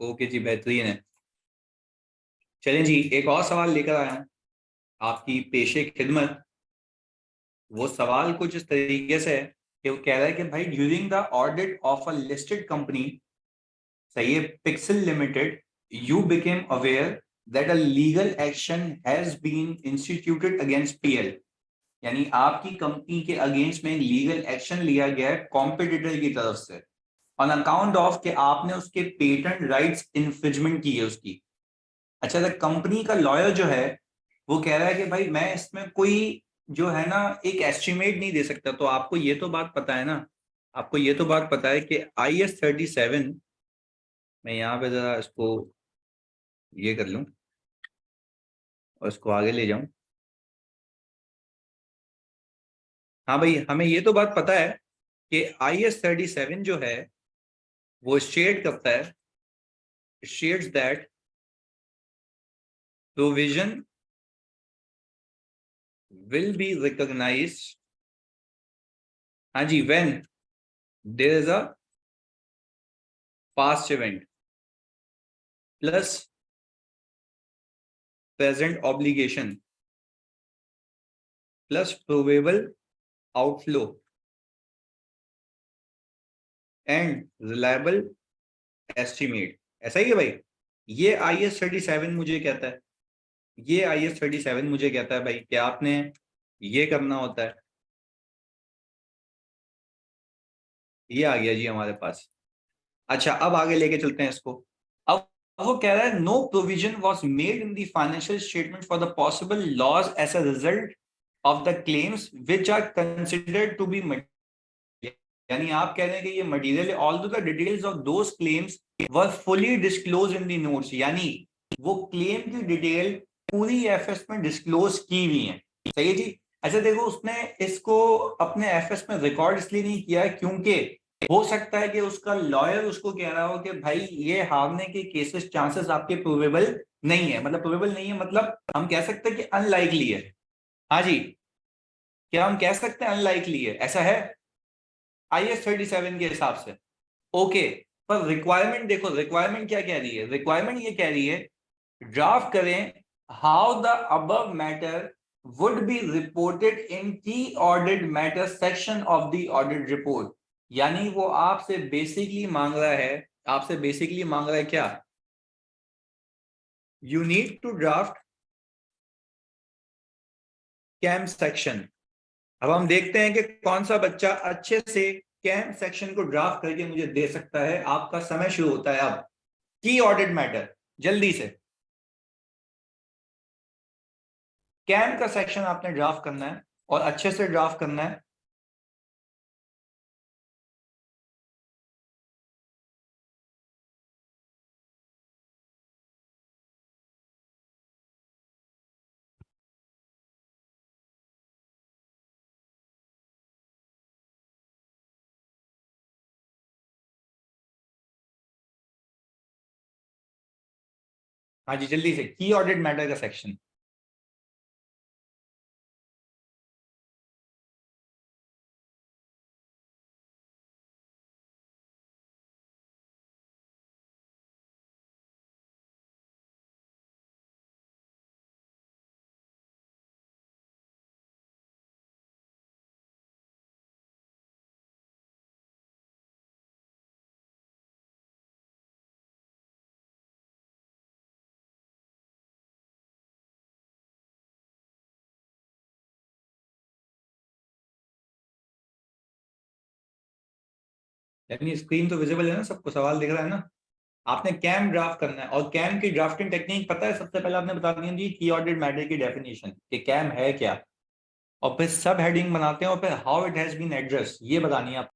Okay जी, बेहतरीन है। चलें जी, एक और सवाल लेकर आया हूं आपकी पेशे खिदमत। वो सवाल कुछ इस तरीके से है कि वो कह रहा है कि भाई during the audit of a listed company, सही है, Pixel Limited, you became aware that a legal action has been instituted against PL. यानी आपकी कंपनी के अगेंस्ट में लीगल एक्शन लिया गया है कॉम्पिटिटर की तरफ से ऑन अकाउंट ऑफ कि आपने उसके पेटेंट राइट्स इन्फ्रिजमेंट की है उसकी। अच्छा, द कंपनी का लॉयर जो है वो कह रहा है कि भाई मैं इसमें कोई जो है ना एक एस्टिमेट नहीं दे सकता। तो आपको ये तो बात पता है ना, आपको ये तो बात पता है कि IS-37, मैं यहाँ पे जरा इसको ये कर लूं और इसको आगे ले जाऊं। हाँ भाई, हमें ये तो बात पता है कि IS-37 जो है वो शेड करता है, sheds that provision will be recognized, हाँ जी, when there is a past event plus present obligation plus probable outflow and reliable estimate. ऐसा ही है भाई। ये IS-37 मुझे कहता है, ये IS-37 मुझे कहता है भाई कि आपने ये करना होता है। ये आ गया जी हमारे पास। अच्छा, अब आगे लेके चलते हैं इसको। अब वो कह रहा है no provision was made in the financial statement for the possible loss as a result of the claims which are considered to be, यानी आप कह रहे हैं कि ये मटेरियल है although the details of those claims were fully disclose in the notes, यानी वो क्लेम की डिटेल पूरी एफएस में डिस्क्लोज की हुई है। सही है जी। अच्छा देखो, उसने इसको अपने एफएस में रिकॉर्ड इसलिए नहीं किया क्योंकि हो सकता है कि उसका लॉयर उसको कह रहा हो कि भाई ये हारने के केसेस चांसेस आपके प्रोबेबल नहीं है। मतलब प्रोबेबल नहीं है मतलब हम कह सकते हैं कि अनलाइकली है। हाँ जी, क्या हम कह सकते हैं अनलाइकली है? ऐसा है IS-37 के हिसाब से। ओके, पर रिक्वायरमेंट देखो, रिक्वायरमेंट क्या कह रही है? रिक्वायरमेंट ये कह रही है ड्राफ्ट करें how the above matter would be reported in key audit matter section of the audit report. यानी वो आपसे बेसिकली मांग रहा है, आपसे बेसिकली मांग रहा है क्या? You need to draft KAM section. अब हम देखते हैं कि कौन सा बच्चा अच्छे से कैम सेक्शन को ड्राफ्ट करके मुझे दे सकता है। आपका समय शुरू होता है अब। की ऑडिट मैटर, जल्दी से कैम का सेक्शन आपने ड्राफ्ट करना है और अच्छे से ड्राफ्ट करना है। हाँ जी, जल्दी से की ऑडिट मैटर का सेक्शन। यानी स्क्रीन तो विजिबल है ना, सबको सवाल दिख रहा है ना? आपने कैम ड्राफ्ट करना है और कैम की ड्राफ्टिंग टेक्निक पता है? सबसे पहले आपने बता दी की ऑडिट मैटर की डेफिनेशन कि कैम है क्या, और फिर सब हेडिंग बनाते हैं और फिर how it has been address ये बतानी है आप।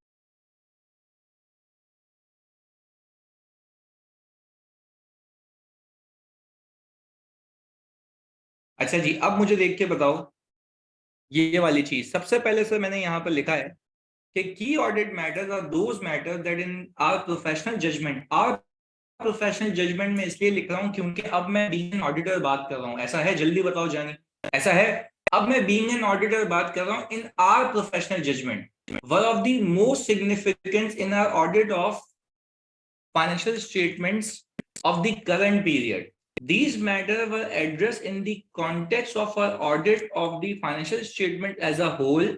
अच्छा जी, अब मुझे देख के बताओ ये वाली चीज। सबसे पहले से मैंने यहाँ पर लिखा है कि key audit matters are those matters that in our professional judgement, our professional judgement में इसलिए लिख रहा हूं क्योंकि अब मैं बीइंग एन ऑडिटर बात कर रहा हूं। ऐसा है? जल्दी बताओ जानी, ऐसा है? अब मैं बीइंग एन ऑडिटर बात कर रहा हूं in our professional judgement, one of the most significant in our audit of financial statements of the current period. These matters were addressed in the context of our audit of the financial statement as a whole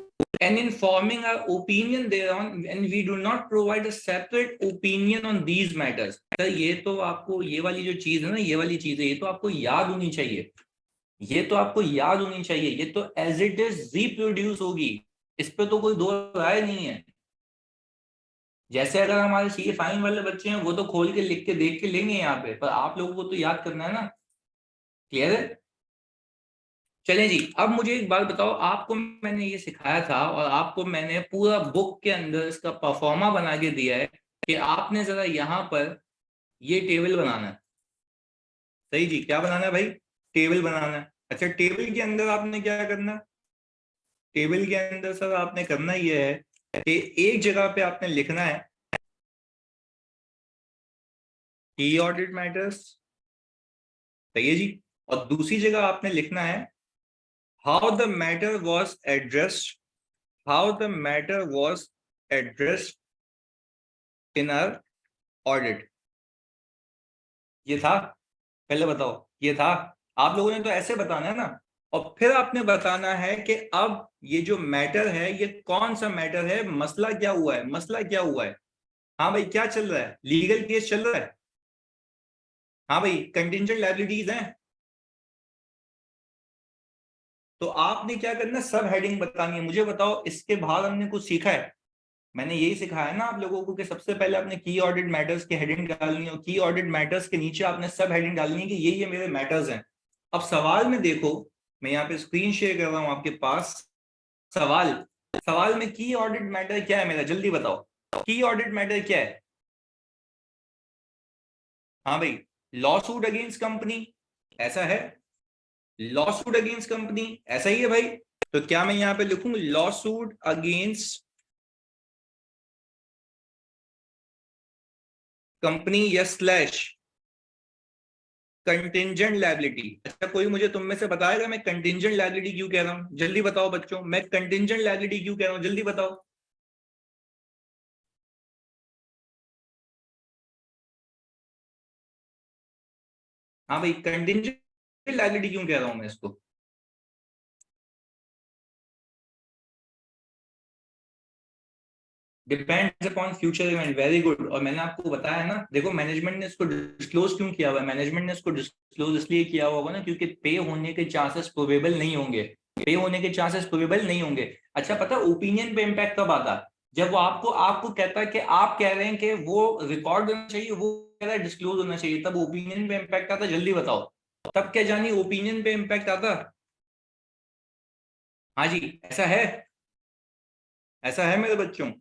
and in forming our opinion thereon, and we do not provide a separate opinion on these matters. Sir ये तो आपको ये वाली जो चीज है ना, ये वाली चीज है, ये तो आपको याद होनी चाहिए, ये तो आपको याद होनी चाहिए, ये तो एज इट इज रिप्रोड्यूस होगी, इस पे तो कोई दो राय नहीं है। जैसे अगर हमारे सी फाइन वाले बच्चे हैं वो तो खोल के लिख के देख के लेंगे यहाँ पे, पर आप लोगों को तो याद करना है ना। क्लियर है? चलें जी, अब मुझे एक बात बताओ, आपको मैंने ये सिखाया था और आपको मैंने पूरा बुक के अंदर इसका परफॉर्मा बना के दिया है कि आपने जरा यहाँ पर ये टेबल बनाना है। सही जी, क्या बनाना है भाई? टेबल बनाना है। अच्छा, टेबल के अंदर आपने क्या करना है? टेबल के अंदर सर आपने करना ये है कि एक जगह पे आपने लिखना है की ऑडिट मैटर्स, सही है जी, और दूसरी जगह आपने लिखना है how the matter was addressed, how the matter was addressed in our audit. ये था? पहले बताओ, ये था? आप लोगों ने तो ऐसे बताना है ना, और फिर आपने बताना है कि अब ये जो मैटर है ये कौन सा मैटर है, मसला क्या हुआ है, मसला क्या हुआ है। हाँ भाई, क्या चल रहा है? लीगल केस चल रहा है? हाँ भाई, कंटिंजेंट लायबिलिटीज हैं। तो आपने क्या करना है, सब हेडिंग बतानी है। मुझे बताओ, इसके बाद हमने कुछ सीखा है? मैंने यही सिखाया ना आप लोगों को कि सबसे पहले आपने की ऑडिट मैटर्स की हेडिंग डालनी है और की ऑडिट मैटर्स के नीचे आपने सब हेडिंग डालनी है कि ये मेरे मैटर्स हैं। अब सवाल में देखो, मैं यहाँ पे स्क्रीन शेयर कर रहा हूँ आपके पास। सवाल, सवाल में की ऑडिट मैटर क्या है मेरा, जल्दी बताओ, की ऑडिट मैटर क्या है? हाँ भाई, लॉ सूट अगेंस्ट कंपनी, ऐसा है? लॉ सूट अगेंस्ट कंपनी ऐसा ही है भाई। तो क्या मैं यहाँ पे लिखूं लॉ सूट अगेंस्ट कंपनी या स्लैश कंटिंजेंट लायबिलिटी? अच्छा, कोई मुझे तुम में से बताएगा मैं कंटिंजेंट लायबिलिटी क्यों कह रहा हूं? जल्दी बताओ बच्चों, मैं कंटिंजेंट लायबिलिटी क्यों कह रहा हूं, जल्दी बताओ। हाँ भाई, कंटिंजेंट लायबिलिटी क्यों कह रहा हूं मैं इसको? Depends upon future event, very good. और मैंने आपको बताया ना, देखो मैनेजमेंट ने इसको डिस्क्लोज क्यों किया हुआ है? मैनेजमेंट ने इसको डिस्क्लोज इसलिए किया हुआ होगा ना क्योंकि पे होने के चांसेस प्रोबेबल नहीं होंगे, पे होने के चांसेस प्रोबेबल नहीं होंगे। अच्छा, पता ओपिनियन पे इम्पैक्ट कब आता है? जब वो आपको आपको कहता है कि आप कह रहे हैं कि वो रिकॉर्ड होना चाहिए, वो कह रहा है डिस्क्लोज होना चाहिए, तब ओपिनियन पे इम्पैक्ट आता। जल्दी बताओ, तब क्या जानी ओपिनियन पे इम्पैक्ट आता? हाँ जी, ऐसा है, ऐसा है मेरे बच्चों।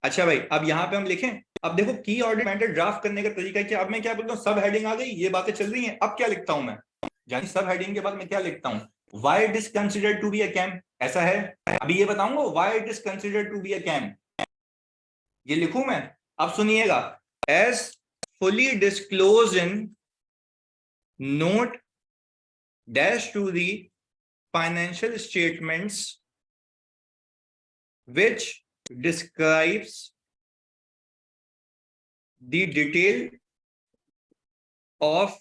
अच्छा भाई, अब यहाँ पे हम लिखें। अब देखो, की ऑडिट मैटर ड्राफ्ट करने का तरीका क्या? अब मैं क्या बोलता हूँ, सब हेडिंग आ गई, ये बातें चल रही हैं, अब क्या लिखता हूं मैं? यानी सब हेडिंग के बाद मैं क्या लिखता हूँ? Why it is considered to be a KAM, ऐसा है? अभी ये बताऊंगा why it is considered to be a KAM, ये लिखूं मैं? अब सुनिएगा, as fully disclose in note dash two the financial statements which describes the detail of,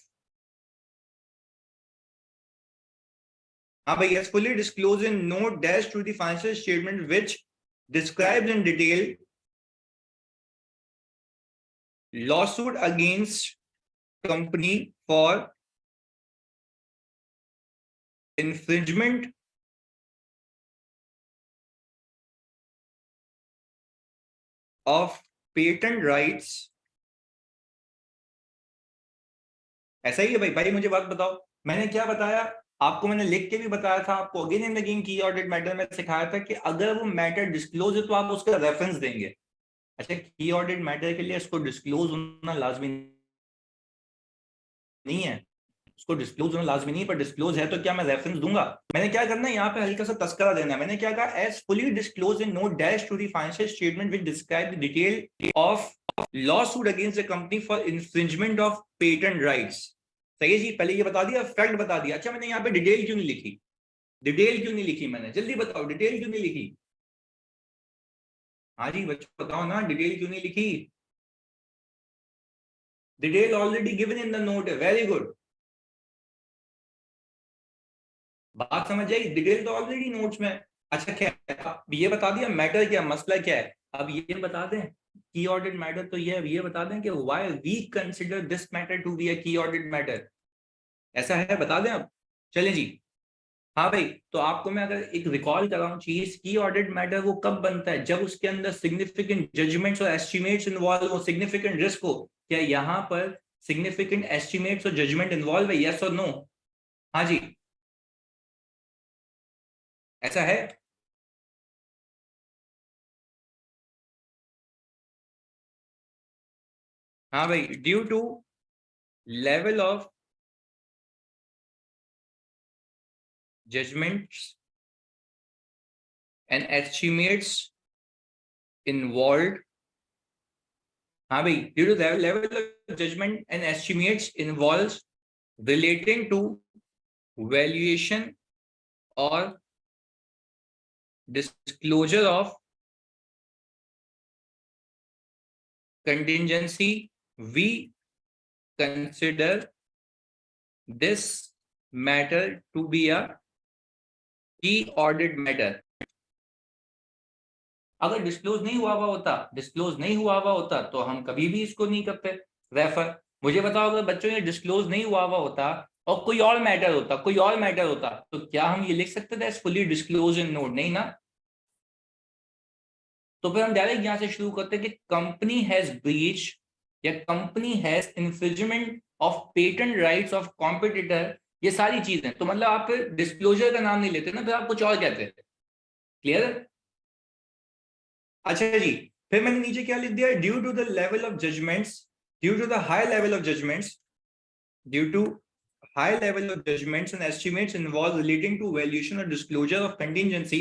हाँ भाई, as fully disclosed in note dash to the financial statement which describes in detail lawsuit against company for infringement of patent rights। ऐसा ही है भाई। भाई मुझे बात बताओ, मैंने क्या बताया आपको? मैंने लिख के भी बताया था आपको, अगेन एंड अगेन की ऑडिट मैटर में सिखाया था कि अगर वो मैटर डिस्क्लोज है तो आप उसका रेफरेंस देंगे। अच्छा, की ऑडिट मैटर के लिए इसको डिस्क्लोज होना लाजमी नहीं है, उसको डिस्क्लोज होना लाजमी नहीं, पर डिस्क्लोज है तो क्या मैं रेफरेंस दूंगा? मैंने क्या करना है यहाँ पे, हल्का सा तस्करा देना है। मैंने क्या कहा, as fully disclose in note dash two the financial statement which describe the detail of lawsuit against the company for infringement of patent rights. सही है जी, पहले ये बता दिया, फैक्ट बता दिया। अच्छा, मैंने यहाँ पे डिटेल क्यों नहीं लिखी? डिटेल क्यों नहीं लिखी मैंने, जल्दी बताओ, डिटेल क्यों नहीं लिखी? हाँ जी बच्चों बताओ ना, डिटेल क्यों नहीं लिखी? Detail already given in the note है, वेरी गुड। बात समझ आई, डिटेल तो ऑलरेडी नोट्स में है। अच्छा क्या है? अब ये बता दिया मैटर क्या, मसला क्या है। अब ये बता दें की ऑर्डर्ड मैटर तो ये, अब ये बता दें कि why we consider this matter to be a key ऑर्डर्ड मैटर, ऐसा है, बता दें अब। चलें जी। हाँ भाई, तो आपको मैं अगर एक रिकॉल कराऊं चीज, की ऑर्डर्ड मैटर वो कब बनता है, जब उसके अंदर सिग्निफिकेंट जजमेंट्स और एस्टिमेट्स इन्वॉल्व हो, सिग्निफिकेंट रिस्क हो। क्या यहाँ पर सिग्निफिकेंट एस्टिमेट्स और जजमेंट इन्वॉल्व है, यस और नो? हाँ जी, ऐसा है। हाँ भाई, due to level of judgements and estimates involve. हाँ भाई, due to level of judgement and estimates involve relating to valuation और disclosure of contingency, we consider this matter to be a key audit matter। अगर disclose नहीं हुआ हुआ होता, disclose नहीं हुआ हुआ होता तो हम कभी भी इसको नहीं करते रेफर। मुझे बताओ, अगर बच्चों ये डिस्क्लोज नहीं हुआ हुआ होता और कोई और मैटर होता, कोई और मैटर होता, तो क्या हम ये लिख सकते थे फुली डिस्क्लोज इन नोट? नहीं ना। तो फिर हम डायरेक्ट यहां से शुरू करते हैं कि कंपनी हैज ब्रीच या company has infringement of patent rights of competitor. ये सारी चीजें तो मतलब आप फिर डिस्क्लोजर का नाम नहीं लेते ना, फिर आप कुछ और कहते हैं। क्लियर है? अच्छा जी, फिर मैंने नीचे क्या लिख दिया, due to the level of judgements, due to the high level of judgements, due to high level of judgments and estimates involved relating to valuation or disclosure of contingency,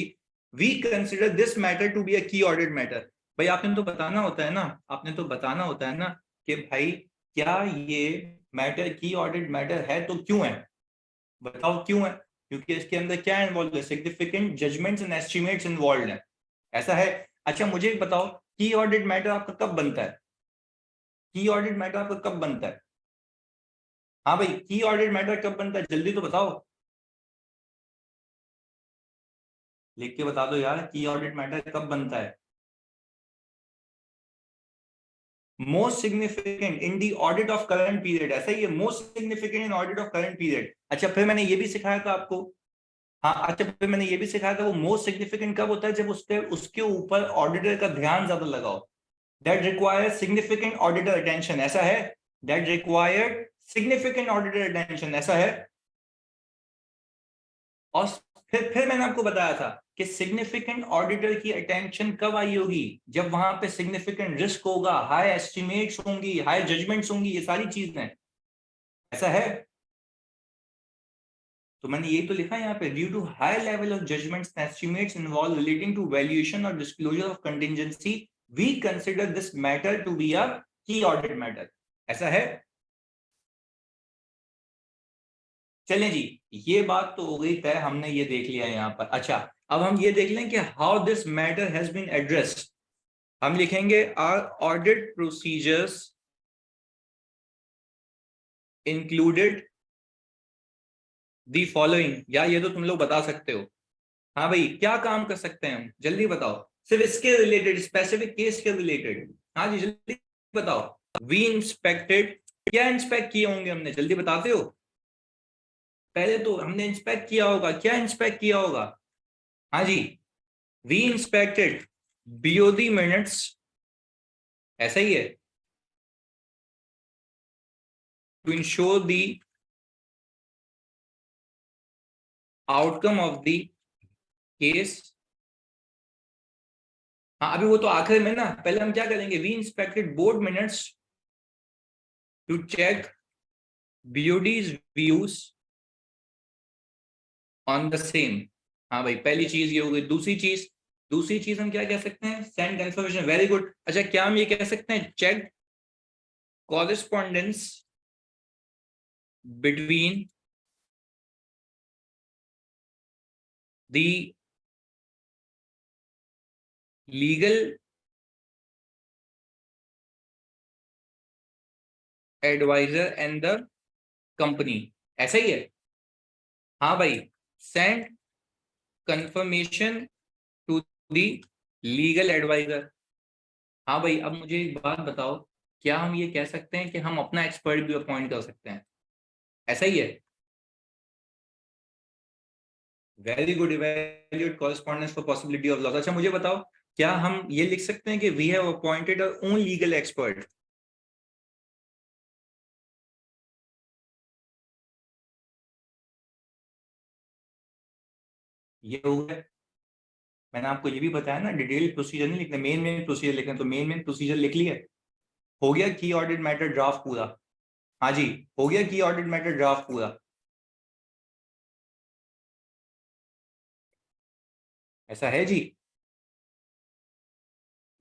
we consider this matter to be a key audit matter। भाई आपने तो बताना होता है ना, आपने तो बताना होता है ना कि भाई क्या ये मैटर की ऑडिट मैटर है तो क्यों है, बताओ क्यों है। क्योंकि इसके अंदर क्या इन्वॉल्व है, significant judgments and estimates involve है, ऐसा है। अच्छा मुझे बताओ, की ऑडिट मैटर आपका कब बनता है? की ऑडिट मैटर आपका कब बनता है? हाँ भाई, की ऑडिट मैटर कब बनता है, जल्दी तो बताओ, लिख के बता दो यार, की ऑडिट मैटर कब बनता है? Most significant in the audit of current period, ऐसा ही है, most significant in audit of current period. अच्छा फिर मैंने ये भी सिखाया था आपको। हाँ अच्छा, फिर मैंने ये भी सिखाया था वो मोस्ट सिग्निफिकेंट कब होता है, जब उसके उसके ऊपर ऑडिटर का ध्यान ज्यादा लगाओ। That require significant auditor attention, ऐसा है। That required significant auditor attention, ऐसा है। और फिर मैंने आपको बताया था कि सिग्निफिकेंट ऑडिटर की अटेंशन कब आई होगी, जब वहां पे सिग्निफिकेंट रिस्क होगा, हाई एस्टिमेट्स होंगी, हाई जजमेंट्स होंगी, ये सारी चीजें, ऐसा है। तो मैंने ये तो लिखा है यहाँ पे, due to high level of judgements and estimates involve relating to valuation और disclosure of contingency, we consider this matter to be a key audit matter, ऐसा है। चलें जी, ये बात तो हो गई तय, हमने ये देख लिया यहाँ पर। अच्छा अब हम ये देख लें कि how this matter has been addressed. हम लिखेंगे our audit procedures included the following, या ये तो तुम लोग बता सकते हो। हाँ भाई, क्या काम कर सकते हैं हम, जल्दी बताओ। सिर्फ इसके रिलेटेड, स्पेसिफिक केस के रिलेटेड, हाँ जी जल्दी बताओ। वी इंस्पेक्टेड, क्या इंस्पेक्ट किए होंगे हमने, जल्दी बताते हो। पहले तो हमने इंस्पेक्ट किया होगा, क्या इंस्पेक्ट किया होगा? हाँ जी, वी इंस्पेक्टेड बीओडी मिनट्स, ऐसा ही है, to ensure the outcome of the case. हाँ अभी वो तो आखिर में ना, पहले हम क्या करेंगे, we inspected board minutes to check BODs views on the same. हाँ भाई, पहली चीज ये हो गई। दूसरी चीज हम क्या कह सकते हैं, सेंड कंफर्मेशन, वेरी गुड। अच्छा क्या हम ये कह सकते हैं, check correspondence between the legal advisor and the company, ऐसा ही है। हाँ भाई, send confirmation to the legal advisor. हाँ भाई, अब मुझे एक बात बताओ, क्या हम ये कह सकते हैं कि हम अपना एक्सपर्ट भी अपॉइंट कर सकते हैं? ऐसा ही है। Very good, evaluate correspondence for possibility of loss. अच्छा मुझे बताओ, क्या हम ये लिख सकते हैं कि we have appointed our own legal expert? ये हो गया। मैंने आपको ये भी बताया ना, डिटेल प्रोसीजर नहीं लिखना, मेन मेन प्रोसीजर लिखना, तो मेन मेन प्रोसीजर लिख लिया। हो गया की ऑडिट मैटर ड्राफ्ट पूरा। हाँ जी, हो गया की ऑडिट मैटर ड्राफ्ट पूरा। ऐसा है जी।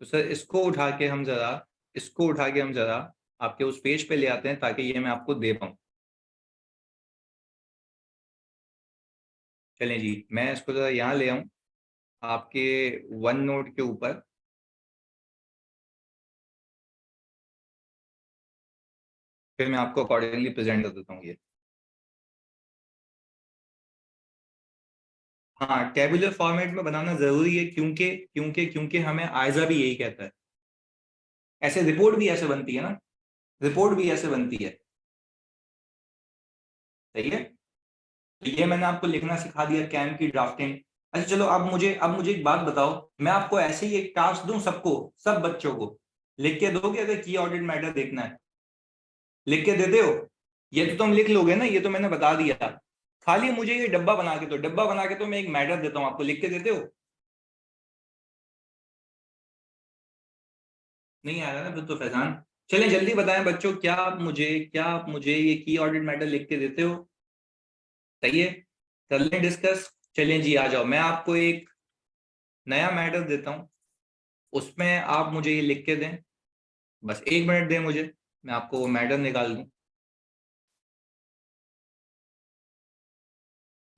तो सर इसको उठा के हम जरा आपके उस पेज पे ले आते हैं, ताकि ये मैं आपको दे पाऊँ। चलें जी, मैं इसको जरा यहाँ ले आऊँ आपके वन नोट के ऊपर। फिर मैं आपको अकॉर्डिंगली प्रेजेंट कर देता हूँ ये। हाँ, टेबुलर फॉर्मेट में बनाना जरूरी है, क्योंकि हमें आयजा भी यही कहता है। ऐसे रिपोर्ट भी ऐसे बनती है ना, रिपोर्ट भी ऐसे बनती है। सही है। तो ये मैंने आपको लिखना सिखा दिया, कैम की ड्राफ्टिंग। अच्छा चलो, अब मुझे एक बात बताओ, मैं आपको ऐसे ही एक टास्क दूं सबको, सब बच्चों को, लिख के दोगे अगर की ऑडिट मैटर देखना है? लिख के देते हो? ये तो तुम लिख लोगे ना, ये तो मैंने बता दिया। खाली मुझे ये डब्बा बना के दो, डब्बा बना के तो मैं एक मैटर देता हूँ आपको, लिख के देते हो? नहीं आ रहा ना फिर तो फैजान। चलें जल्दी बताएं बच्चों, क्या आप मुझे ये की ऑडिट मैटर लिख के देते हो? सही है, कर लें डिस्कस। चलें जी, आ जाओ, मैं आपको एक नया मैटर देता हूँ, उसमें आप मुझे ये लिख के दें। बस 1 मिनट दें मुझे, मैं आपको वो मैटर निकाल दूं।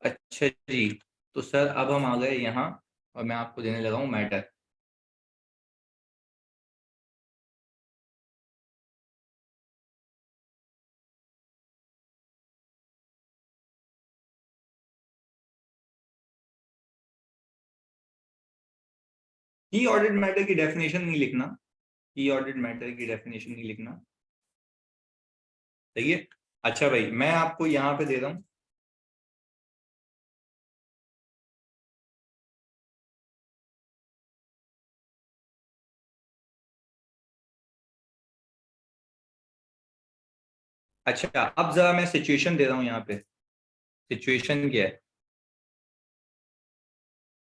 अच्छा जी, तो सर अब हम आ गए यहाँ, और मैं आपको देने लगा हूँ मैटर। की ऑडिट मैटर की डेफिनेशन नहीं लिखना, की ऑडिट मैटर की डेफिनेशन नहीं लिखना। सही है। अच्छा भाई, मैं आपको यहाँ पे दे रहा हूँ। अच्छा, अब जरा मैं सिचुएशन दे रहा हूँ यहाँ पे। सिचुएशन क्या है?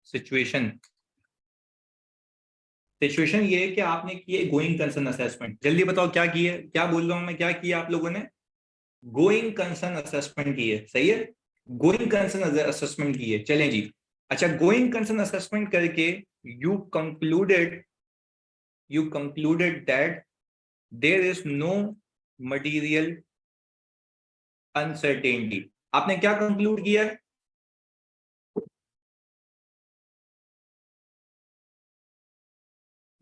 सिचुएशन सिचुएशन ये है कि आपने किए गोइंग कंसर्न असेसमेंट। जल्दी बताओ क्या किए, क्या बोल रहा हूँ मैं, क्या किया आप लोगों ने? गोइंग कंसर्न असेसमेंट की है, सही है। गोइंग कंसर्न असेसमेंट की है, चलें जी। अच्छा, गोइंग कंसर्न असेसमेंट करके you concluded you concluded that there is no material uncertainty. आपने क्या कंक्लूड किया है?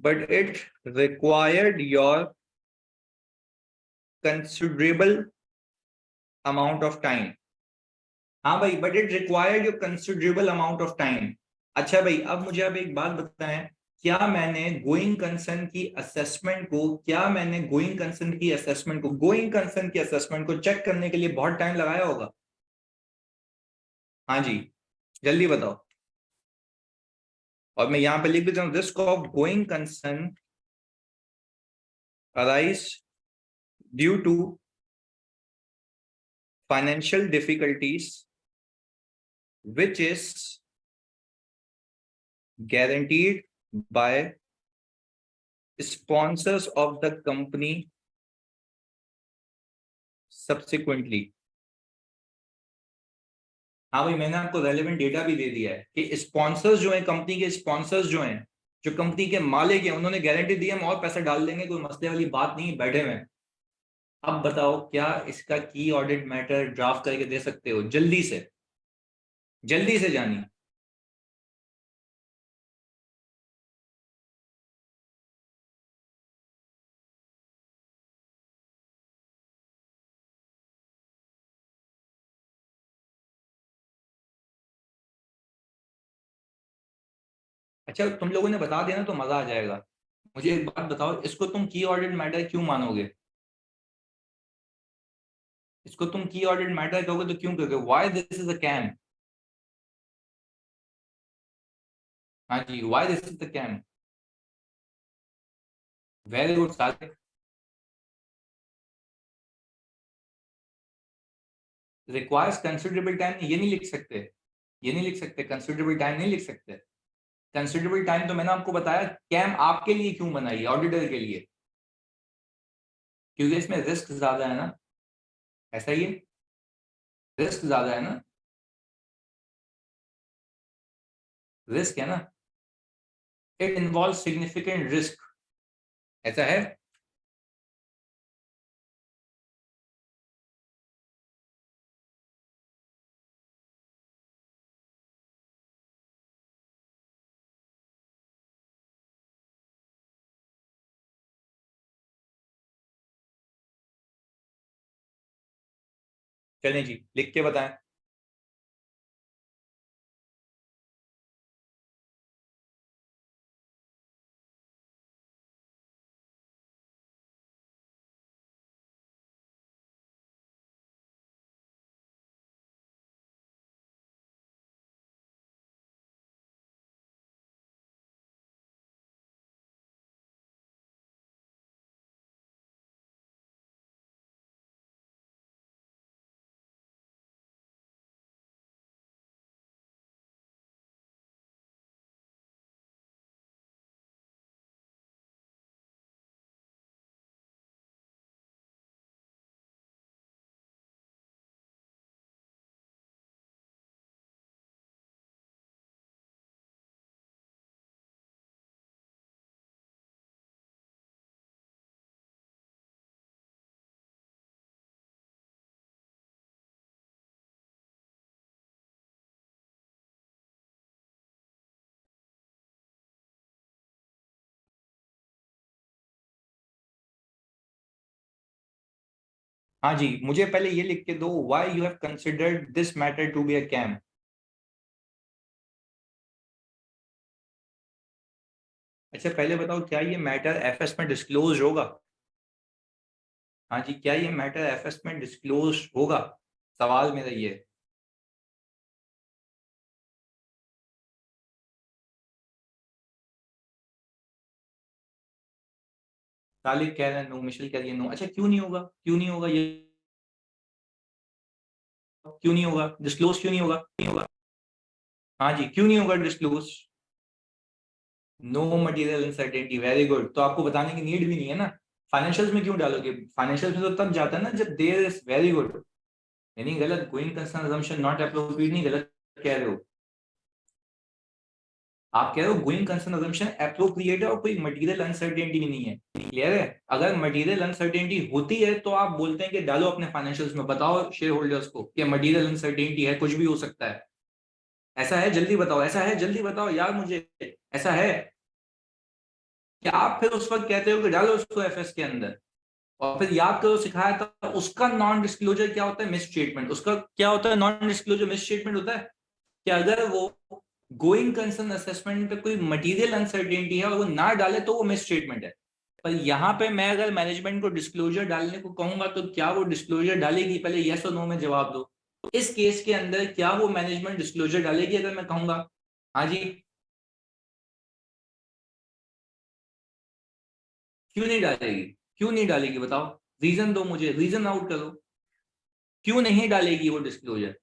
But it required your considerable amount of time. हाँ भाई, but it required your considerable amount of time. अच्छा भाई, अब मुझे अब एक बात बताएं, क्या मैंने गोइंग कंसर्न की असेसमेंट को चेक करने के लिए बहुत टाइम लगाया होगा? हाँ जी, जल्दी बताओ। और मैं यहां पे लिख देता हूँ, risk of going concern arise due to financial difficulties which is guaranteed by sponsors of the company subsequently। हाँ भाई, मैंने आपको रेलेवेंट डेटा भी दे दिया है कि स्पॉन्सर्स जो हैं, कंपनी के स्पॉन्सर्स जो हैं, जो कंपनी के मालिक हैं, उन्होंने गारंटी दी, हम और पैसा डाल देंगे, कोई मसले वाली बात नहीं, बैठे हुए हैं। अब बताओ, क्या इसका की ऑडिट मैटर ड्राफ्ट करके दे सकते हो? जल्दी से, जल्दी से जानिए। अच्छा तुम लोगों ने बता दिया ना तो मजा आ जाएगा। मुझे एक बात बताओ, इसको तुम की ऑडिट मैटर क्यों मानोगे? इसको तुम की ऑडिट मैटर कहोगे तो क्यों कहोगे? Why this is a CAM? हाँ जी, why this is the CAM? Very good Sadiq. Requires considerable time, ये नहीं लिख सकते, ये नहीं लिख सकते, कंसिडरेबल टाइम नहीं लिख सकते। कंसिडरेबल टाइम तो मैंने आपको बताया कैम आपके लिए क्यों बनाई, ऑडिटर के लिए, क्योंकि इसमें रिस्क ज्यादा है ना। ऐसा ही है, रिस्क ज्यादा है ना, रिस्क है ना, इट इन्वॉल्व सिग्निफिकेंट रिस्क। ऐसा है। चलें जी, लिख के बताएं। हाँ जी, मुझे पहले ये लिख के दो, why you have considered this matter to be a KAM. अच्छा पहले बताओ, क्या ये मैटर एफएस में डिस्क्लोज होगा? हाँ जी, क्या ये मैटर एफएस में डिस्क्लोज होगा? सवाल मेरा ये। तालिक कह रहे हैं नो, मिशेल कह रही है नो। अच्छा क्यों नहीं होगा, क्यों नहीं होगा ये, क्यों नहीं होगा डिस्क्लोज, क्यों नहीं होगा, नहीं होगा? हाँ जी, क्यों नहीं होगा disclose? No material uncertainty, very good. तो आपको बताने की नीड भी नहीं है ना। फाइनेंशियल्स में क्यों डालोगे? फाइनेंशियल्स में तो तब जाता है ना जब देयर इज, वेरी गुड। यानी गलत, going concern assumption not appropriate नहीं, गलत कह रहे हो। आप कह रहे हो गोइंग कंसर्न अजम्पशन एप्रोप्रिएट है और कोई मटेरियल अनसर्टेनिटी भी नहीं है। क्लियर है? अगर मटेरियल अनसर्टेनिटी होती है तो आप बोलते हैं कि डालो अपने फाइनेंशियल्स में, बताओ शेयर होल्डर्स को कि मटेरियल अनसर्टेनिटी है, कुछ भी हो सकता है। ऐसा है, जल्दी बताओ, ऐसा है, जल्दी बताओ यार मुझे। ऐसा है कि आप फिर उस वक्त कहते हो कि डालो उसको एफएस के अंदर, और फिर याद करो सिखाया था उसका नॉन डिस्क्लोजर क्या होता है, मिस स्टेटमेंट। उसका क्या होता है नॉन डिस्क्लोजर, मिस स्टेटमेंट होता है कि अगर वो गोइंग कंसर्न असेसमेंट पे कोई मटेरियल अनसर्टेनिटी है और वो ना डाले तो वो मिस स्टेटमेंट है। पर यहाँ पे मैं अगर मैनेजमेंट को डिस्क्लोजर डालने को कहूंगा तो क्या वो डिस्क्लोजर डालेगी? पहले यस और नो में जवाब दो। इस केस के अंदर क्या वो मैनेजमेंट डिस्क्लोजर डालेगी अगर मैं कहूंगा? हाँ जी। क्यों नहीं डालेगी? क्यों नहीं डालेगी बताओ, रीजन दो मुझे, रीजन आउट करो। क्यों नहीं डालेगी वो डिस्क्लोजर?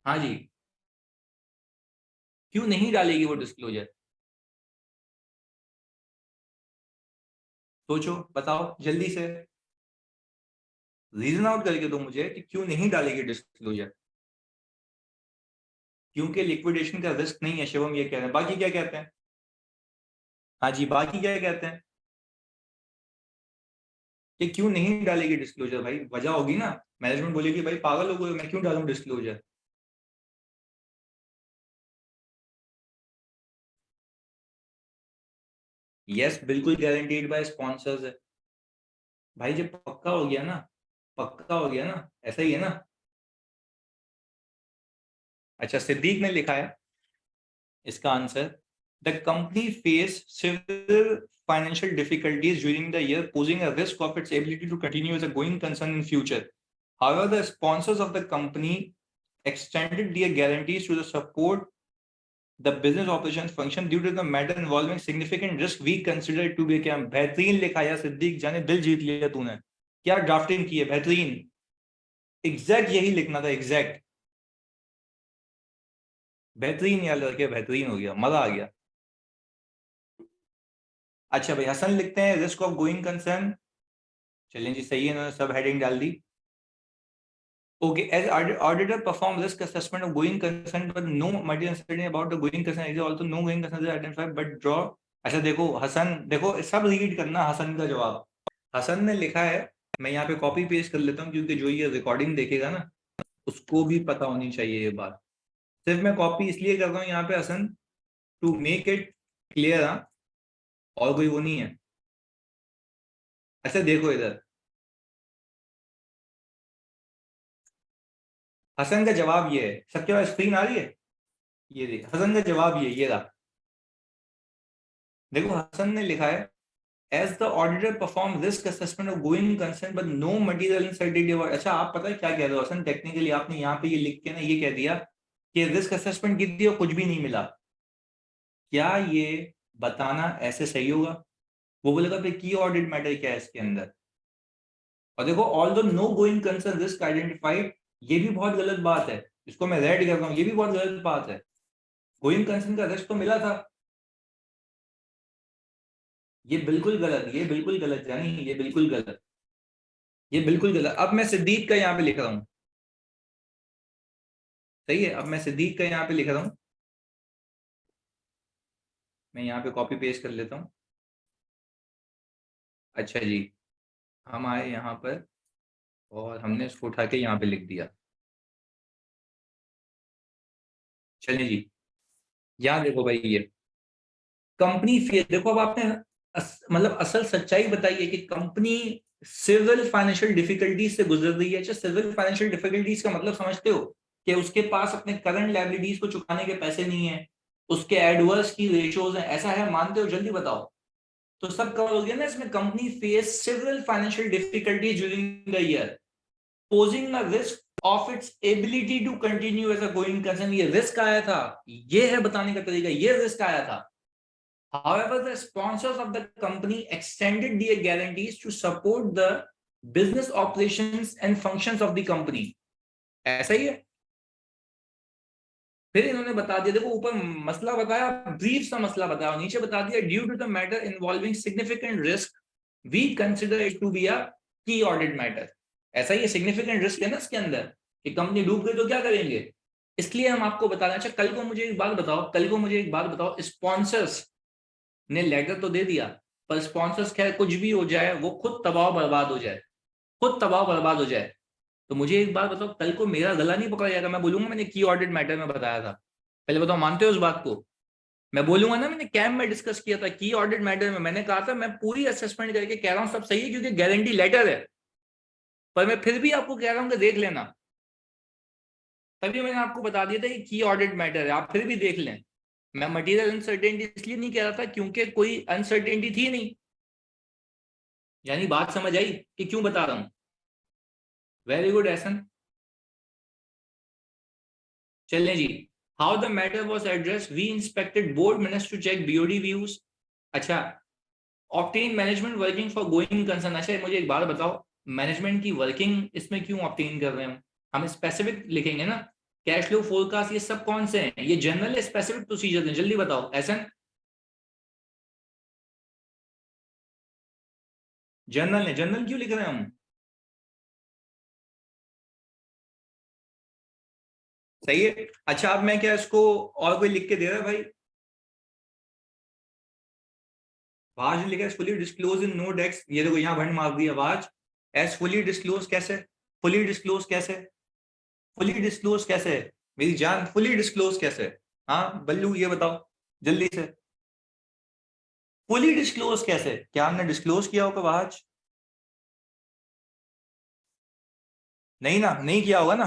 हाँ जी, क्यों नहीं डालेगी वो डिस्क्लोजर? सोचो, बताओ जल्दी से, रीजन आउट करके दो मुझे कि क्यों नहीं डालेगी डिस्क्लोजर। क्योंकि लिक्विडेशन का रिस्क नहीं है, शिवम ये कह रहे हैं। बाकी क्या कहते हैं? हाँ जी, बाकी क्या कहते हैं कि क्यों नहीं डालेगी डिस्क्लोजर? भाई वजह होगी ना, मैनेजमेंट बोलेगी भाई पागल हो गए, मैं क्यों डालूं डिस्क्लोजर? यस, बिल्कुल गारंटीड बाय स्पॉन्सर्स है। भाई जब पक्का हो गया ना, पक्का हो गया ना, ऐसा ही है ना। अच्छा सिद्दीक ने लिखा है। इसका answer, the company face several financial difficulties during the year, posing a risk of its ability to continue as a going concern in future. However, the sponsors of the company extended their guarantees to the support the business operations function due to the matter involving significant risk. We consider it to be क्या बेहतरीन लिखा यार सिद्दीक, जाने दिल जीत लिया तूने, क्या drafting की है, बेहतरीन, एग्जैक्ट यही लिखना था, एग्जैक्ट बेहतरीन यार लड़के, बेहतरीन हो गया, मजा आ गया। अच्छा भाई हसन लिखते हैं रिस्क ऑफ गोइंग कंसर्न, चलें जी सही है, इन्होंने सब हेडिंग डाल दी। Okay, as auditor perform risk assessment of going concern but no material uncertainty about the going concern is also no going concern identified but draw. अच्छा देखो हसन, देखो सब रीड करना हसन का जवाब। हसन ने लिखा है, मैं यहाँ पे कॉपी पेस्ट कर लेता हूँ क्योंकि जो ये रिकॉर्डिंग देखेगा ना उसको भी पता होनी चाहिए ये बात। सिर्फ मैं कॉपी इसलिए कर रहा हूँ यहाँ पे Hasan, to make it clear, हाँ, और कोई वो नहीं है। अच्छा देखो इधर, हसन का जवाब ये है, सबके पास स्क्रीन आ रही है, ये देख हसन का जवाब ये रहा। देखो हसन ने लिखा है, as the auditor perform risk assessment of going concern but no material uncertainty about. अच्छा आप पता है क्या कह रहे हो हसन, टेक्निकली आपने यहाँ पे ये लिख के ना ये कह दिया कि रिस्क असेसमेंट की थी और कुछ भी नहीं मिला। क्या ये बताना ऐसे सही होगा? वो बोलेगा फिर की ऑडिट मैटर क्या है इसके अंदर। और देखो all the no going concern risk identified, ये भी बहुत गलत बात है, इसको मैं रेड कर रहा हूँ, ये भी बहुत गलत बात है। गोइंग कंसर्न का रिस्क तो मिला था, ये बिल्कुल गलत, ये बिल्कुल गलत जानी, ये बिल्कुल गलत, ये बिल्कुल गलत। अब मैं सिद्दीक का यहाँ पे लिख रहा हूँ, सही है, अब मैं सिद्दीक का यहाँ पे लिख रहा हूँ, मैं यहाँ पे कॉपी पेस्ट कर लेता हूँ। अच्छा जी, हम आए यहाँ पर और हमने इसको उठा के यहाँ पे लिख दिया। चलिए जी, यहाँ देखो भाई ये कंपनी फेल, देखो अब आपने मतलब असल सच्चाई बताई है कि कंपनी सिविल फाइनेंशियल डिफिकल्टीज से गुजर रही है। अच्छा सिविल फाइनेंशियल डिफिकल्टीज का मतलब समझते हो कि उसके पास अपने करंट लायबिलिटीज को चुकाने के पैसे नहीं है, उसके एडवर्स की रेशियोज हैं, ऐसा है, मानते हो? जल्दी बताओ। तो सब कवर हो गया ना इसमें, company face civil financial difficulties during the year, posing a risk of its ability to continue as a going concern. ये रिस्क आया था, ये है बताने का तरीका, ये रिस्क आया था। However, the sponsors of the company extended their guarantees to support the business operations and functions of the company. ऐसा ही है। फिर इन्होंने बता दिया, देखो ऊपर मसला बताया, ब्रीफ सा मसला बताया, नीचे बता दिया due to the matter involving significant risk we consider it to be a key audit matter. ऐसा ही है, सिग्निफिकेंट रिस्क है ना इसके अंदर कि कंपनी डूब गई तो क्या करेंगे, इसलिए हम आपको बता रहे हैं। अच्छा कल को मुझे एक बात बताओ, कल को मुझे एक बात बताओ, स्पॉन्सर्स ने लेटर तो दे दिया पर स्पॉन्सर्स खैर कुछ भी हो जाए, वो खुद तबाह बर्बाद हो जाए, खुद तबाह बर्बाद हो जाए, तो मुझे एक बात बताओ, कल को मेरा गला नहीं पकड़ा जाएगा? मैं बोलूंगा मैंने की ऑडिट मैटर में बताया था, पहले बताओ मानते हो उस बात को? मैं बोलूंगा ना मैंने कैंप में डिस्कस किया था की ऑडिट मैटर में, मैंने कहा था मैं पूरी असेसमेंट करके कह रहा हूं सब सही है क्योंकि गारंटी लेटर है, पर मैं फिर भी आपको कह रहा हूं कि देख लेना। तभी मैंने आपको बता दिया था कि की ऑडिट मैटर है, आप फिर भी देख लें। मैं मटीरियल अनसर्टेनिटी इसलिए नहीं कह रहा था क्योंकि कोई अनसर्टेनिटी थी नहीं। यानी बात समझ आई कि क्यों बता रहा हूं? Very good Ehsan. चलें जी, how the matter was address, we inspected board minutes to check BOD views. अच्छा, obtain management working for going concern. अच्छा मुझे एक बात बताओ, मैनेजमेंट की वर्किंग इसमें क्यों ऑब्टेन कर रहे हैं हम स्पेसिफिक लिखेंगे ना, कैश फ्लो फोरकास्ट ये सब कौन से हैं? ये जनरल स्पेसिफिक प्रोसीजर हैं, जल्दी बताओ एहसन। जनरल है, जनरल क्यों लिख रहे हैं हम? सही है। अच्छा अब मैं क्या इसको और कोई लिख के दे रहा है भाई? वाज लिखा है फुली डिस्क्लोज इन नो डेक्स, ये देखो यहाँ भंड मार दिया वाज, एज फुली डिस्क्लोज कैसे, फुली डिस्क्लोज कैसे, फुली डिस्क्लोज कैसे, मेरी जान फुली डिस्क्लोज कैसे? हाँ बल्लू ये बताओ जल्दी से, फुली डिस्क्लोज कैसे? क्या हमने डिस्क्लोज किया होगा वाज? नहीं ना, नहीं किया होगा ना।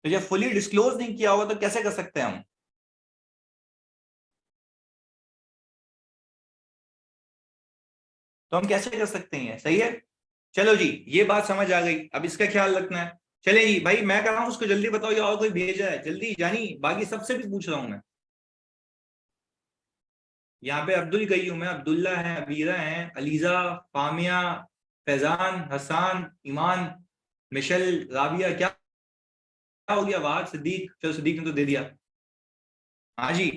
तो जब फुली डिस्क्लोज नहीं किया होगा तो कैसे कर सकते हैं हम? तो हम कैसे कर सकते हैं, सही है। चलो जी, ये बात समझ आ गई, अब इसका ख्याल रखना है। चले जी भाई, मैं कह रहा हूं उसको जल्दी बताओ, या और कोई भेजा है, जल्दी जानी, बाकी सबसे भी पूछ रहा हूं मैं। यहाँ पे अब्दुल गई हूं मैं, अब्दुल्ला है, अबीरा है, अलीजा, फामिया, फैजान, हसान, ईमान, मिशेल, राबिया, क्या हो गया बाहर, सिद्दीक, चलो सिद्दीक ने तो दे दिया। हाँ जी,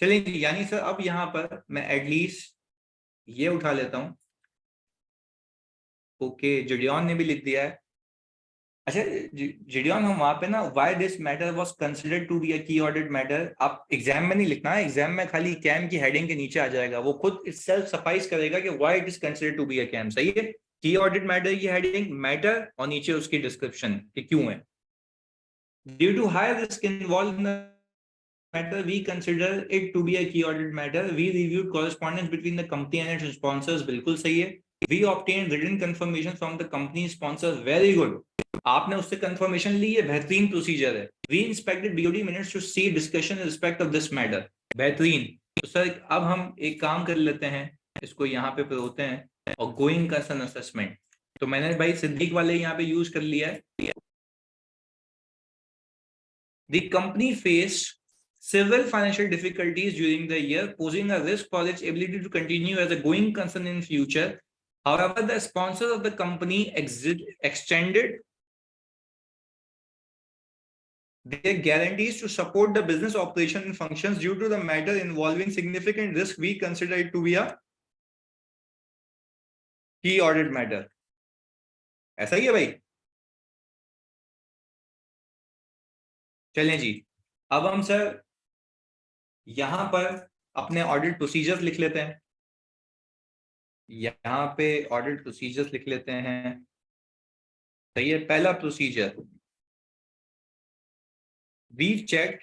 चलिए जी, यानी सर अब यहाँ पर मैं एटलीस्ट ये उठा लेता हूँ। ओके, जिडियन ने भी लिख दिया है। अच्छा, जिडियन, हम वहां पे ना why this matter was considered to be a key audit matter, आप एग्जाम में नहीं लिखना है, एग्जाम में खाली कैम की हेडिंग के नीचे आ जाएगा, वो खुद सेल्फ सफाइस करेगा कि why it is considered to be a KAM, सही है। की ऑडिट मैटर की हेडिंग मैटर, और नीचे उसकी डिस्क्रिप्शन कि क्यों है। Due to high risk involve in matter, we consider it to be a key audit matter. We reviewed correspondence between the company and its sponsors. बिल्कुल सही है। We obtained written confirmation from the company sponsors. Very good. आपने उससे confirmation ली है, बेहतरीन procedure है। We inspected BOD minutes to see discussion in respect of this matter. बेहतरीन। तो सर अब हम एक काम कर लेते हैं, इसको यहाँ पे होते हैं और गोइंग कंसर्न असेसमेंट। तो मैंने भाई सिद्दीक वाले यहाँ पे यूज कर लिया है। The company faced several financial difficulties during the year, posing a risk for its ability to continue as a going concern in future. However, the sponsors of the company extended their guarantees to support the business operation and functions due to the matter involving significant risk. We consider it to be a key audit matter. ऐसा ही है भाई। चलें जी, अब हम sir यहां पर अपने ऑडिट प्रोसीजर्स लिख लेते हैं। यहाँ पे ऑडिट प्रोसीजर्स लिख लेते हैं। सही है, पहला procedure, we check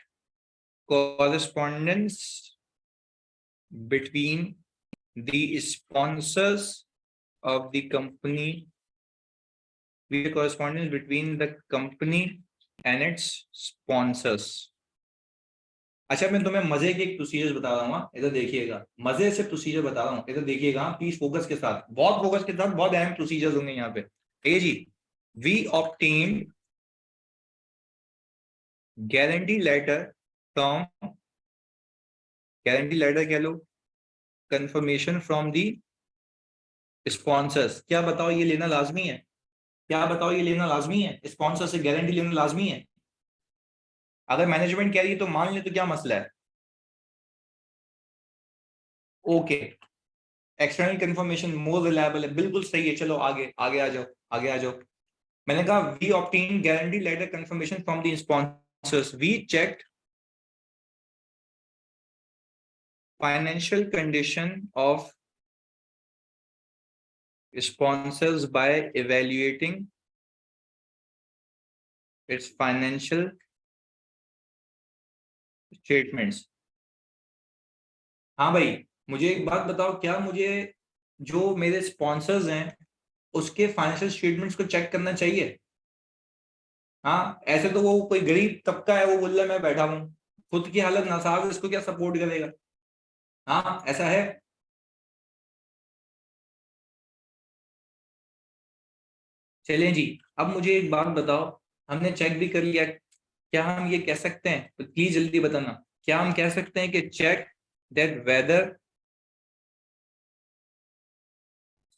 correspondence between the sponsors of the company, the correspondence between the company and its sponsors। अच्छा, मैं तुम्हें मजे के एक प्रोसीजर बता रहा हूँ, इधर देखिएगा, मजे से प्रोसीजर बता रहा हूँ, इधर देखिएगा प्लीज, फोकस के साथ, बहुत फोकस के साथ, बहुत अहम प्रोसीजर होंगे यहाँ पे। ठीक है जी। We obtain guarantee letter from, guarantee letter कह लो, कंफर्मेशन फ्रॉम दी स्पॉन्सर्स। क्या बताओ ये लेना लाजमी है? क्या बताओ ये लेना लाजमी है? स्पॉन्सर से गारंटी लेना लाजमी है? अगर मैनेजमेंट कह रही है तो मान ले, तो क्या मसला है? Okay, external confirmation more reliable है, बिल्कुल सही है। चलो आगे आगे आ जाओ, आगे आ जाओ। मैंने कहा we obtain guarantee letter confirmation from the sponsors, we check financial condition of sponsors by evaluating its financial statements। हाँ भाई, मुझे एक बात बताओ, क्या मुझे जो मेरे स्पॉन्सर्स हैं उसके फाइनेंशियल स्टेटमेंट्स को चेक करना चाहिए? हाँ, ऐसे तो वो कोई गरीब तबका है, वो बोल रहा है मैं बैठा हूँ, खुद की हालत नासाब है, इसको क्या सपोर्ट करेगा? हाँ, ऐसा है। चलें जी, अब मुझे एक बात बताओ, हमने चेक भी कर लिया, क्या हम ये कह सकते हैं, तो प्लीज जल्दी बताना, क्या हम कह सकते हैं कि check that whether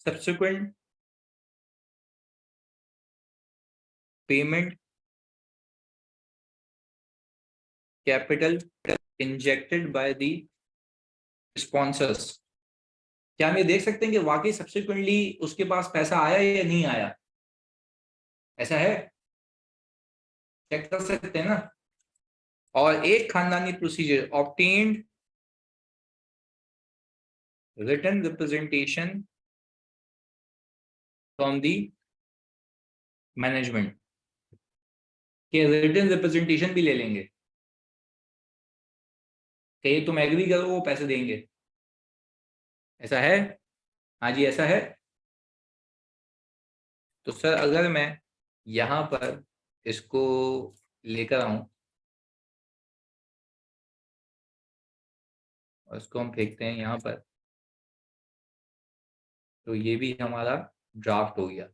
subsequent payment capital injected by the sponsors, क्या हम ये देख सकते हैं कि वाकई सब्सिक्वेंटली उसके पास पैसा आया या नहीं आया? ऐसा है, चेक कर सकते हैं ना। और एक खानदानी procedure, obtained written representation from the management, के रिटन रिप्रेजेंटेशन भी ले लेंगे कि तुम एग्री करो वो पैसे देंगे। ऐसा है? हाँ जी, ऐसा है। तो सर अगर मैं यहाँ पर इसको लेकर आऊं और इसको हम फेंकते हैं यहाँ पर। तो ये भी हमारा ड्राफ्ट हो गया।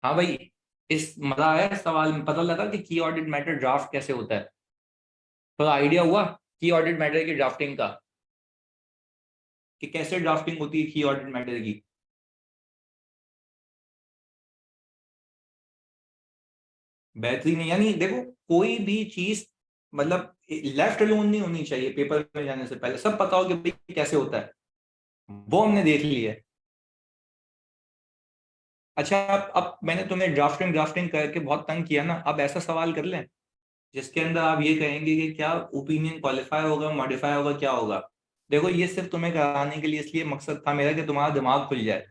हाँ भाई, इस मजा आया इस सवाल में, पता लगा कि की ऑडिट मैटर ड्राफ्ट कैसे होता है, थोड़ा आइडिया हुआ की ऑडिट मैटर की ड्राफ्टिंग का, कि कैसे ड्राफ्टिंग होती है की ऑडिट मैटर की। बेहतरीन है, यानी देखो कोई भी चीज मतलब लेफ्ट अलोन नहीं होनी चाहिए, पेपर में जाने से पहले सब पता हो कि भाई कैसे होता है, वो हमने देख लिया है। अच्छा, अब मैंने तुम्हें ड्राफ्टिंग ड्राफ्टिंग करके बहुत तंग किया ना, अब ऐसा सवाल कर लें जिसके अंदर आप ये कहेंगे कि क्या ओपिनियन क्वालिफाई होगा, मॉडिफाई होगा, क्या होगा। देखो ये सिर्फ तुम्हें कराने के लिए इसलिए मकसद था मेरा कि तुम्हारा दिमाग खुल जाए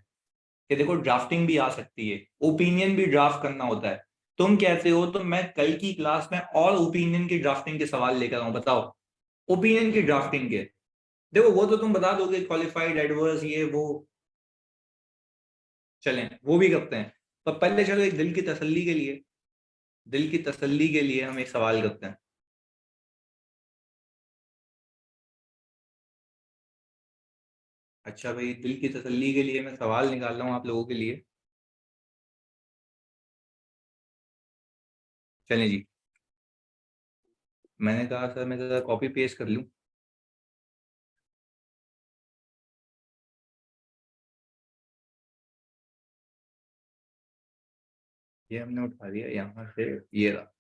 कि देखो ड्राफ्टिंग भी आ सकती है, ओपिनियन भी ड्राफ्ट करना होता है। तुम कहते हो तो मैं कल की क्लास में और ओपिनियन की ड्राफ्टिंग के सवाल लेकर आऊं, बताओ ओपिनियन की ड्राफ्टिंग के। देखो वो तो तुम बता दोगे क्वालिफाइड एडवर्स ये वो, चलें वो भी करते हैं, पर पहले चलो एक दिल की तसल्ली के लिए, दिल की तसल्ली के लिए हम एक सवाल करते हैं। अच्छा भाई, दिल की तसल्ली के लिए मैं सवाल निकाल रहा हूँ आप लोगों के लिए। चलें जी, मैंने कहा सर मैं जरा कॉपी पेस्ट कर लूँ। ये हमने उठा दिया यहाँ से, ये रहा।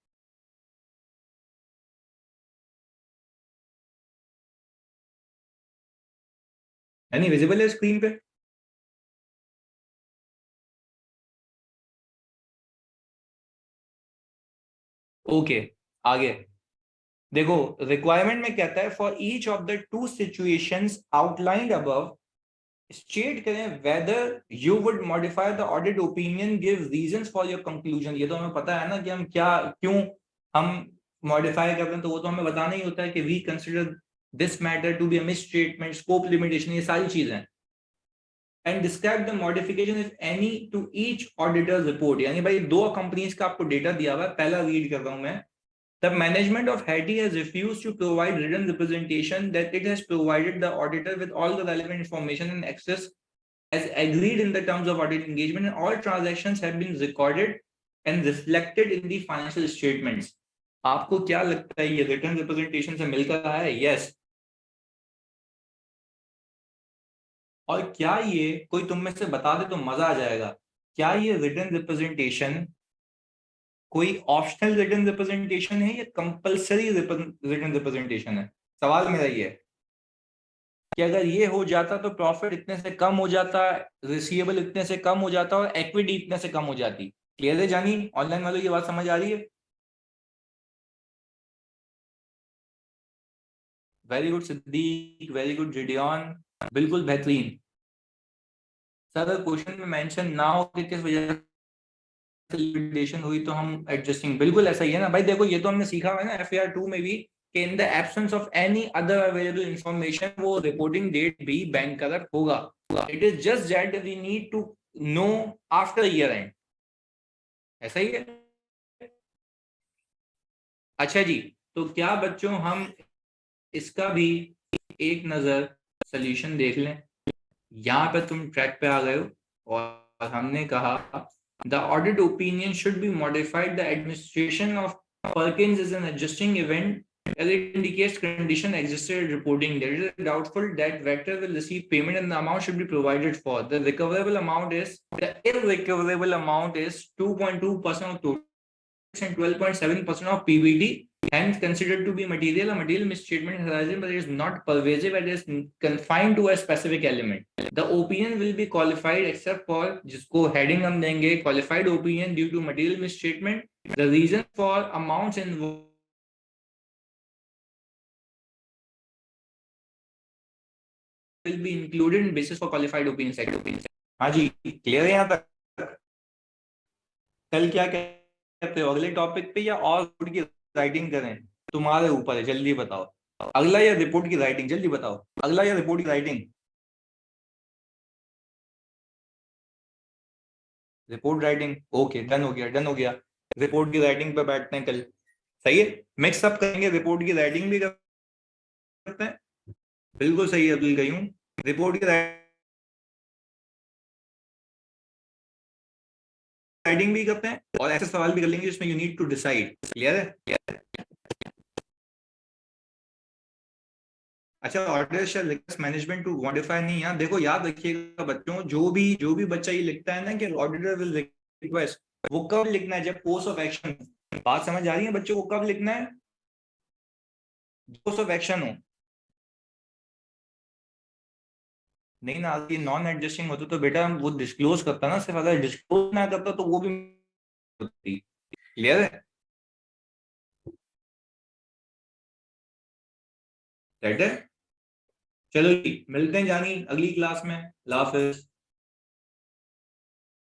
यानी विजिबल है स्क्रीन पे। ओके, आगे देखो, रिक्वायरमेंट में कहता है for each of the two situations outlined above state करें whether you would modify the audit opinion, give reasons for your conclusion. ये तो हमें पता है ना कि हम क्या क्यों हम मॉडिफाई कर रहे हैं, तो वो तो हमें बताना ही होता है कि we consider this matter to be a misstatement, scope limitation, ये सारी चीजें। And describe the modification if any to each auditor report. यानी भाई दो कंपनीज का आपको डेटा दिया हुआ है, पहला रीड कर रहा हूं मैं। The management of Hattie has refused to provide written representation that it has provided the auditor with all the relevant information and access as agreed in the terms of audit engagement, and all transactions have been recorded and reflected in the financial statements. आपको क्या लगता है ये written representation से मिलकर आया है? Yes. और क्या ये कोई तुम में से बता दे तो मजा आ जाएगा, क्या ये रिटर्न रिप्रेजेंटेशन कोई ऑप्शनल रिटर्न रिप्रेजेंटेशन है या कंपलसरी रिटर्न रिप्रेजेंटेशन है? सवाल मेरा ये है कि अगर ये हो जाता तो प्रॉफिट इतने से कम हो जाता, रिसीवेबल इतने से कम हो जाता और इक्विटी इतने से कम हो जाती। क्लियर है जानी, ऑनलाइन वालों ये बात समझ आ रही है? Very good Siddique, very good जिडियन, बिल्कुल बेहतरीन। सर अगर क्वेश्चन में मेंशन ना हो कि किस वजह से लिक्विडेशन हुई तो हम एडजस्टिंग, बिल्कुल ऐसा ही है ना भाई। देखो ये तो हमने सीखा हुआ है ना एफएआर 2 में भी कि in the absence of any other available information वो रिपोर्टिंग डेट भी बैंक करेक्ट होगा। It is just that we need to know after year end, ऐसा ही है। अच्छा जी, तो क्या बच्चों हम इसका भी एक नजर सोल्यूशन देख लें। यहाँ पे तुम ट्रैक पे आ गए हो और हमने कहा the audit opinion should be modified, the administration of Perkins is an adjusting event as it indicates condition existed at reporting. There is doubtful that Vector will receive payment and the amount should be provided for. The irrecoverable amount is 2.2% of total and 12.7% of PBT, hence considered to be material. A material misstatement has arisen, but it is not pervasive and is confined to a specific element. The opinion will be qualified except for जिसको heading हम देंगे qualified opinion due to material misstatement. The reason for amounts involved will be included in basis for qualified opinion section. हाँ जी, clear है यहाँ तक? कल क्या कहते हो, अगले टॉपिक पे या और रिपोर्ट की राइटिंग करें? तुम्हारे ऊपर है, जल्दी बताओ। अगला या रिपोर्ट की राइटिंग, जल्दी बताओ, अगला या रिपोर्ट की writing? Report writing, okay done हो गया, डन हो गया। रिपोर्ट की राइटिंग पे बैठते हैं कल। सही है, मिक्स अप करेंगे, रिपोर्ट की राइटिंग भी करते हैं, बिल्कुल सही है अब्दुल कयूम, रिपोर्ट की राइटिंग भी करते हैं और ऐसे सवाल भी कर लेंगे जिसमें you need to decide. Clear है? अच्छा, order shall request management to modify, नहीं यार देखो याद रखिएगा बच्चों, जो भी बच्चा ये लिखता है ना कि ऑडिटर विल रिक्वेस्ट, वो कब लिखना है? जब कोर्स ऑफ एक्शन, बात समझ आ रही है बच्चों को? कब लिखना है? कोर्स ऑफ एक्शन हो। नहीं ना, ये नॉन एडजस्टिंग होता तो बेटा वो डिस्क्लोज करता ना, सिर्फ अगर डिस्क्लोज ना करता तो वो भी होती। क्लियर है? राइट है? चलो जी, मिलते हैं जानी अगली क्लास में। अल्लाह हाफिज।